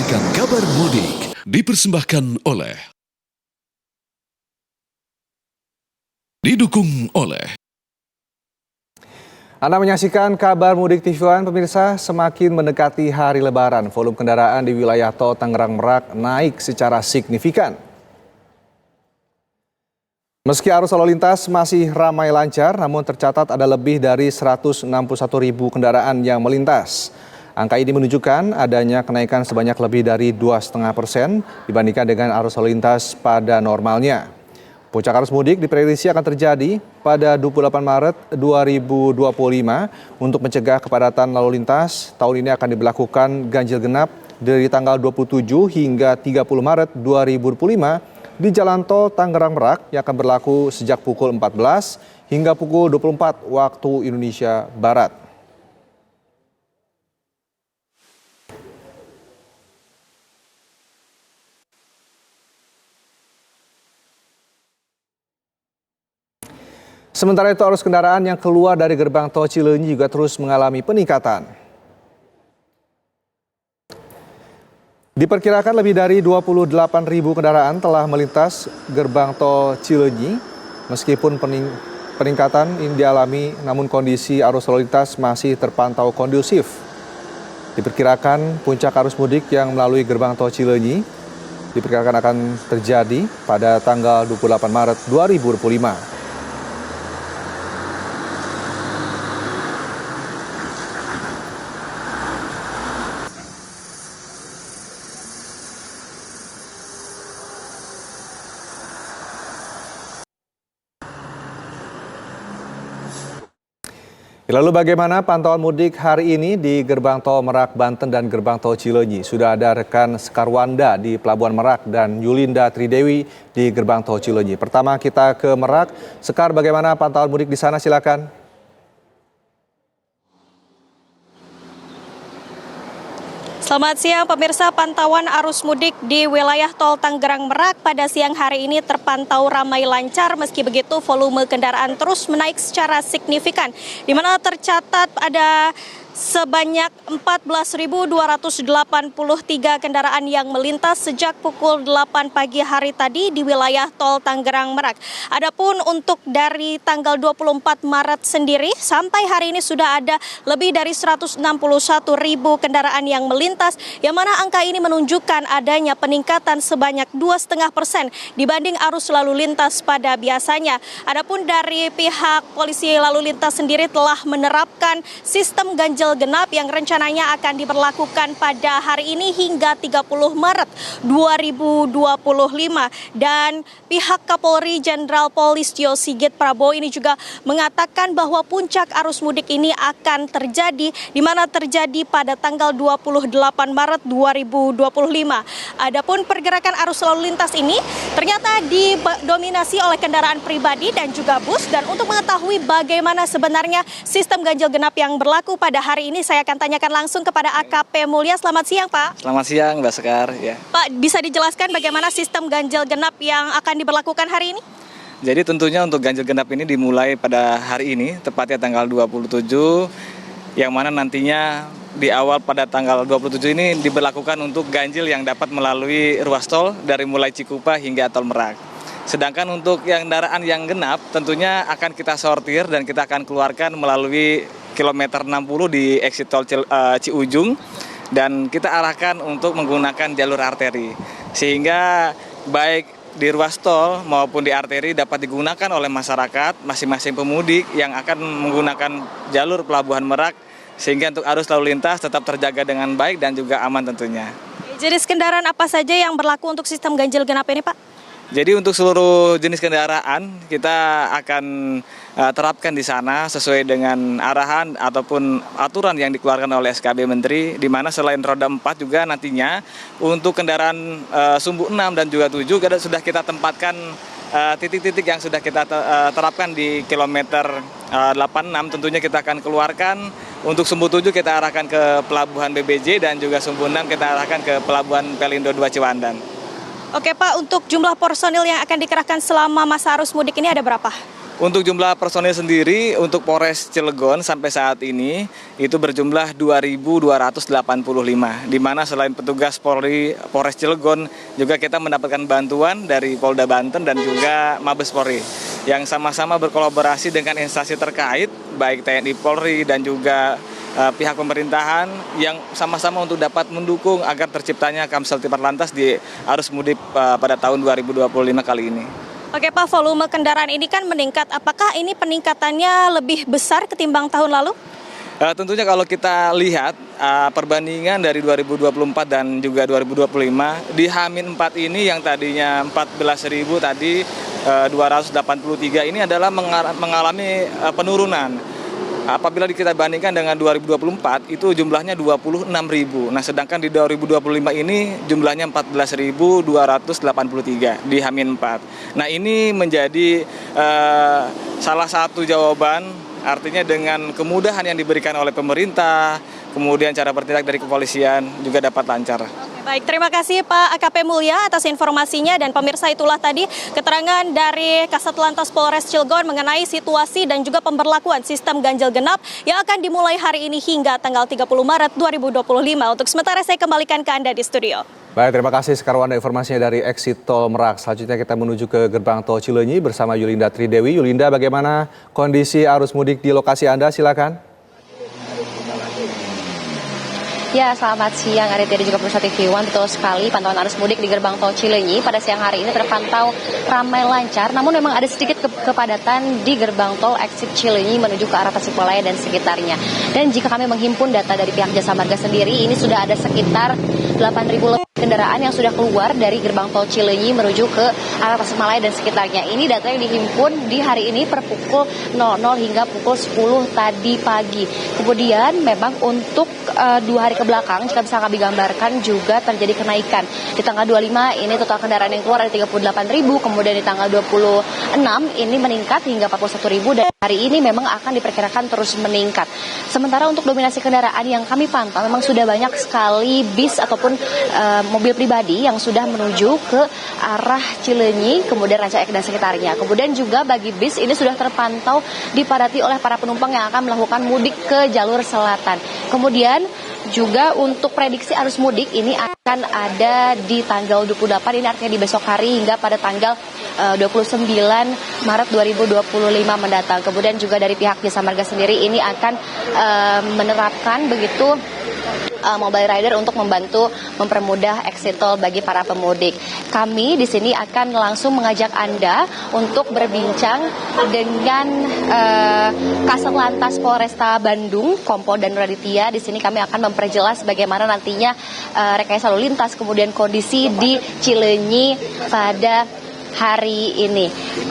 Mendengarkan kabar mudik dipersembahkan oleh didukung oleh Anda menyaksikan kabar mudik TV One, pemirsa. Semakin mendekati hari Lebaran, volume kendaraan di wilayah tol Tangerang Merak naik secara signifikan. Meski arus lalu lintas masih ramai lancar, namun tercatat ada lebih dari 161.000 kendaraan yang melintas. Angka ini menunjukkan adanya kenaikan sebanyak lebih dari 2,5% dibandingkan dengan arus lalu lintas pada normalnya. Puncak arus mudik diprediksi akan terjadi pada 28 Maret 2025. Untuk mencegah kepadatan lalu lintas, tahun ini akan diberlakukan ganjil genap dari tanggal 27 hingga 30 Maret 2025 di Jalan Tol Tangerang Merak yang akan berlaku sejak pukul 14 hingga pukul 24 waktu Indonesia Barat. Sementara itu, arus kendaraan yang keluar dari gerbang tol Cileunyi juga terus mengalami peningkatan. Diperkirakan lebih dari 28.000 kendaraan telah melintas gerbang tol Cileunyi. Meskipun peningkatan ini dialami, namun kondisi arus lalu lintas masih terpantau kondusif. Diperkirakan puncak arus mudik yang melalui gerbang tol Cileunyi diperkirakan akan terjadi pada tanggal 28 Maret 2025. Lalu bagaimana pantauan mudik hari ini di gerbang tol Merak, Banten dan gerbang tol Cileunyi? Sudah ada rekan Sekarwanda di Pelabuhan Merak dan Yulinda Tridewi di gerbang tol Cileunyi. Pertama kita ke Merak. Sekar, bagaimana pantauan mudik di sana? Silakan. Selamat siang pemirsa, pantauan arus mudik di wilayah tol Tangerang Merak pada siang hari ini terpantau ramai lancar. Meski begitu volume kendaraan terus menaik secara signifikan, di mana tercatat ada sebanyak 14.283 kendaraan yang melintas sejak pukul 8 pagi hari tadi di wilayah tol Tangerang Merak. Adapun untuk dari tanggal 24 Maret sendiri sampai hari ini sudah ada lebih dari 161.000 kendaraan yang melintas, yang mana angka ini menunjukkan adanya peningkatan sebanyak 2,5% dibanding arus lalu lintas pada biasanya. Adapun dari pihak polisi lalu lintas sendiri telah menerapkan sistem ganjil genap yang rencananya akan diberlakukan pada hari ini hingga 30 Maret 2025. Dan pihak Kapolri Jenderal Polistio Sigit Prabowo ini juga mengatakan bahwa puncak arus mudik ini akan terjadi, di mana terjadi pada tanggal 28 Maret 2025. Adapun pergerakan arus lalu lintas ini ternyata didominasi oleh kendaraan pribadi dan juga bus. Dan untuk mengetahui bagaimana sebenarnya sistem ganjil genap yang berlaku pada hari ini, saya akan tanyakan langsung kepada AKP Mulya. Selamat siang, Pak. Selamat siang, Mbak Sekar. Ya. Pak, bisa dijelaskan bagaimana sistem ganjil genap yang akan diberlakukan hari ini? Jadi tentunya untuk ganjil genap ini dimulai pada hari ini, tepatnya tanggal 27, yang mana nantinya di awal pada tanggal 27 ini diberlakukan untuk ganjil yang dapat melalui ruas tol dari mulai Cikupa hingga tol Merak. Sedangkan untuk yang kendaraan yang genap tentunya akan kita sortir dan kita akan keluarkan melalui kilometer 60 di exit tol Ciujung, dan kita arahkan untuk menggunakan jalur arteri. Sehingga baik di ruas tol maupun di arteri dapat digunakan oleh masyarakat, masing-masing pemudik yang akan menggunakan jalur Pelabuhan Merak, sehingga untuk arus lalu lintas tetap terjaga dengan baik dan juga aman tentunya. Jenis kendaraan apa saja yang berlaku untuk sistem ganjil genap ini, Pak? Jadi untuk seluruh jenis kendaraan kita akan terapkan di sana sesuai dengan arahan ataupun aturan yang dikeluarkan oleh SKB Menteri, di mana selain roda 4 juga nantinya untuk kendaraan sumbu 6 dan juga 7 sudah kita tempatkan titik-titik yang sudah kita terapkan di kilometer 86. Tentunya kita akan keluarkan. Untuk sumbu 7 kita arahkan ke Pelabuhan BBJ dan juga sumbu 6 kita arahkan ke Pelabuhan Pelindo 2 Ciwandan. Oke Pak, untuk jumlah personil yang akan dikerahkan selama masa arus mudik ini ada berapa? Untuk jumlah personil sendiri untuk Polres Cilegon sampai saat ini itu berjumlah 2.285, di mana selain petugas Polres Cilegon juga kita mendapatkan bantuan dari Polda Banten dan juga Mabes Polri yang sama-sama berkolaborasi dengan instansi terkait baik TNI Polri dan juga pihak pemerintahan yang sama-sama untuk dapat mendukung agar terciptanya Kamtipmas Lantas di arus mudik pada tahun 2025 kali ini. Oke Pak, volume kendaraan ini kan meningkat. Apakah ini peningkatannya lebih besar ketimbang tahun lalu? Tentunya kalau kita lihat perbandingan dari 2024 dan juga 2025 di H-4 ini yang tadinya 14.000 tadi 283 ini adalah mengalami penurunan. Apabila kita bandingkan dengan 2024 itu jumlahnya 26.000. Nah, sedangkan di 2025 ini jumlahnya 14.283 di H-4. Nah, ini menjadi salah satu jawaban, artinya dengan kemudahan yang diberikan oleh pemerintah, kemudian cara bertindak dari kepolisian juga dapat lancar. Baik, terima kasih Pak AKP Mulya atas informasinya, dan pemirsa itulah tadi keterangan dari Kasat Lantas Polres Cilegon mengenai situasi dan juga pemberlakuan sistem ganjil genap yang akan dimulai hari ini hingga tanggal 30 Maret 2025. Untuk sementara saya kembalikan ke Anda di studio. Baik, terima kasih Sekarwana informasinya dari exit tol Merak. Selanjutnya kita menuju ke gerbang tol Cileunyi bersama Yulinda Tridewi. Yulinda, bagaimana kondisi arus mudik di lokasi Anda? Silakan. Ya, selamat siang Aditya dan juga pemirsa TV One. Betul sekali, pantauan arus mudik di gerbang tol Cileunyi pada siang hari ini terpantau ramai lancar. Namun memang ada sedikit kepadatan di gerbang tol exit Cileunyi menuju ke arah Tasikmalaya dan sekitarnya. Dan jika kami menghimpun data dari pihak Jasa Marga sendiri, ini sudah ada sekitar 8.000 lebih kendaraan yang sudah keluar dari gerbang tol Cileunyi menuju ke arah Tasikmalaya dan sekitarnya. Ini data yang dihimpun di hari ini per pukul 00 hingga pukul 10 tadi pagi. Kemudian memang untuk 2 hari ke belakang, jika bisa kami gambarkan juga terjadi kenaikan. Di tanggal 25 ini total kendaraan yang keluar ada 38.000, kemudian di tanggal 26 ini meningkat hingga 41.000, dan hari ini memang akan diperkirakan terus meningkat. Sementara untuk dominasi kendaraan yang kami pantau memang sudah banyak sekali bis ataupun mobil pribadi yang sudah menuju ke arah Cileunyi, kemudian Ranca Ekek dan sekitarnya. Kemudian juga bagi bis ini sudah terpantau dipadati oleh para penumpang yang akan melakukan mudik ke jalur selatan. Kemudian juga untuk prediksi arus mudik ini akan ada di tanggal 28, ini artinya di besok hari hingga pada tanggal 29 Maret 2025 mendatang. Kemudian juga dari pihak Jasa Marga sendiri ini akan menerapkan begitu mobile rider untuk membantu mempermudah exit tol bagi para pemudik. Kami di sini akan langsung mengajak Anda untuk berbincang dengan Kasat Lantas Polresta Bandung, Kompol dan Raditya. Di sini kami akan memperjelas bagaimana nantinya rekayasa lalu lintas, kemudian kondisi di Cileunyi pada hari ini.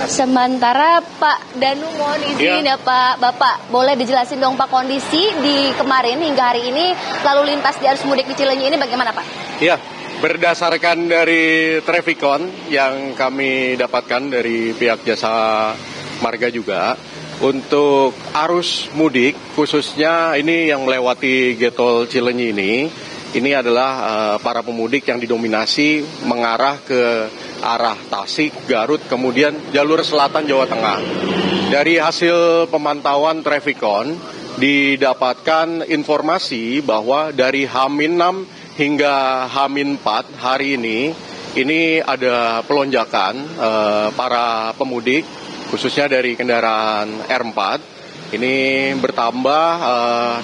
Sementara Pak Danu mohon izin ya Pak, Bapak boleh dijelasin dong Pak kondisi di kemarin hingga hari ini lalu lintas di arus mudik di Cileunyi ini bagaimana Pak? Ya, berdasarkan dari Trafikon yang kami dapatkan dari pihak Jasa Marga juga, untuk arus mudik khususnya ini yang melewati Getol Cileunyi ini adalah para pemudik yang didominasi mengarah ke arah Tasik, Garut, kemudian jalur selatan Jawa Tengah. Dari hasil pemantauan Trafikon didapatkan informasi bahwa dari H-6 hingga H-4 hari ini ada pelonjakan para pemudik khususnya dari kendaraan R4. Ini bertambah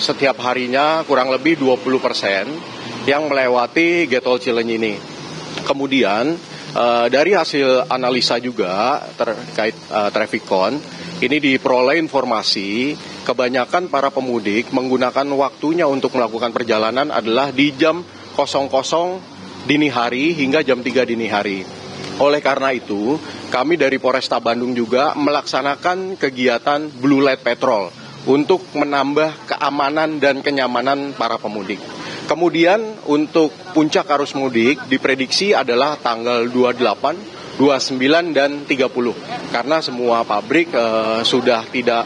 setiap harinya kurang lebih 20% yang melewati Getol Cileunyi ini. Kemudian dari hasil analisa juga terkait Trafikon, ini diperoleh informasi kebanyakan para pemudik menggunakan waktunya untuk melakukan perjalanan adalah di jam 00 dini hari hingga jam 3 dini hari. Oleh karena itu, kami dari Polresta Bandung juga melaksanakan kegiatan Blue Light Patrol untuk menambah keamanan dan kenyamanan para pemudik. Kemudian untuk puncak arus mudik diprediksi adalah tanggal 28, 29, dan 30. Karena semua pabrik sudah tidak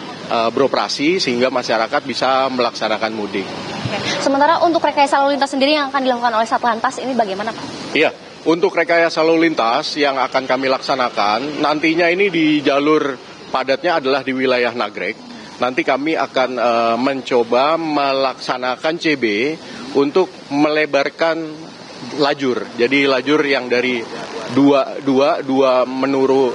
beroperasi sehingga masyarakat bisa melaksanakan mudik. Sementara untuk rekayasa lalu lintas sendiri yang akan dilakukan oleh Satlantas ini bagaimana Pak? Iya, untuk rekayasa lalu lintas yang akan kami laksanakan nantinya ini di jalur padatnya adalah di wilayah Nagrek. Nanti kami akan mencoba melaksanakan CB untuk melebarkan lajur. Jadi lajur yang dari dua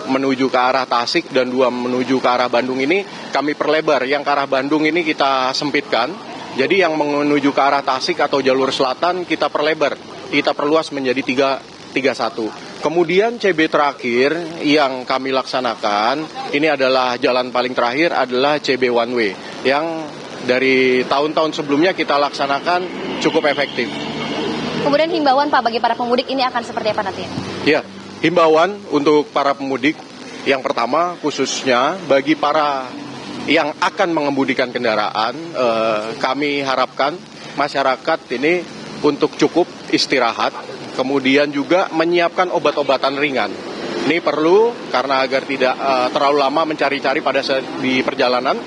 menuju ke arah Tasik dan 2 menuju ke arah Bandung ini kami perlebar. Yang ke arah Bandung ini kita sempitkan. Jadi yang menuju ke arah Tasik atau jalur selatan kita perlebar. Kita perluas menjadi 31. Kemudian CB terakhir yang kami laksanakan, ini adalah jalan paling terakhir adalah CB one way yang dari tahun-tahun sebelumnya kita laksanakan cukup efektif. Kemudian himbauan Pak bagi para pemudik ini akan seperti apa nanti? Ya, himbauan untuk para pemudik yang pertama khususnya bagi para yang akan mengemudikan kendaraan, kami harapkan masyarakat ini untuk cukup istirahat, kemudian juga menyiapkan obat-obatan ringan. Ini perlu karena agar tidak terlalu lama mencari-cari di perjalanan.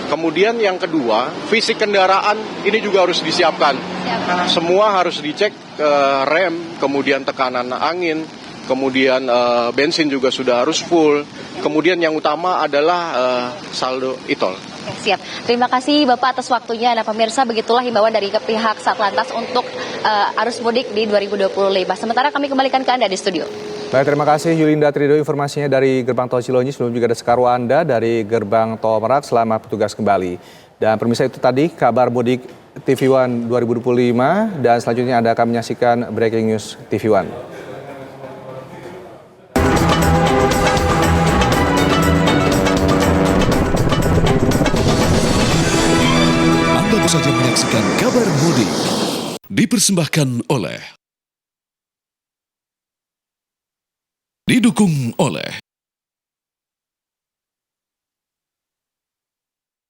Kemudian yang kedua, fisik kendaraan ini juga harus disiapkan. Semua harus dicek rem, kemudian tekanan angin, kemudian bensin juga sudah harus full. Kemudian yang utama adalah saldo e-tol. Oke, siap. Terima kasih Bapak atas waktunya. Nah pemirsa, begitulah himbauan dari pihak Satlantas untuk arus mudik di 2025. Sementara kami kembalikan ke Anda di studio. Baik, terima kasih Yulinda Trido informasinya dari Gerbang Tol Cileunyi. Sebelum juga ada Sekarwo Anda dari Gerbang Tol Merak. Selamat bertugas kembali. Dan pemirsa, itu tadi kabar mudik TV One 2025. Dan selanjutnya Anda akan menyaksikan Breaking News TV One. Anda baru saja menyaksikan kabar mudik. Dipersembahkan oleh, didukung oleh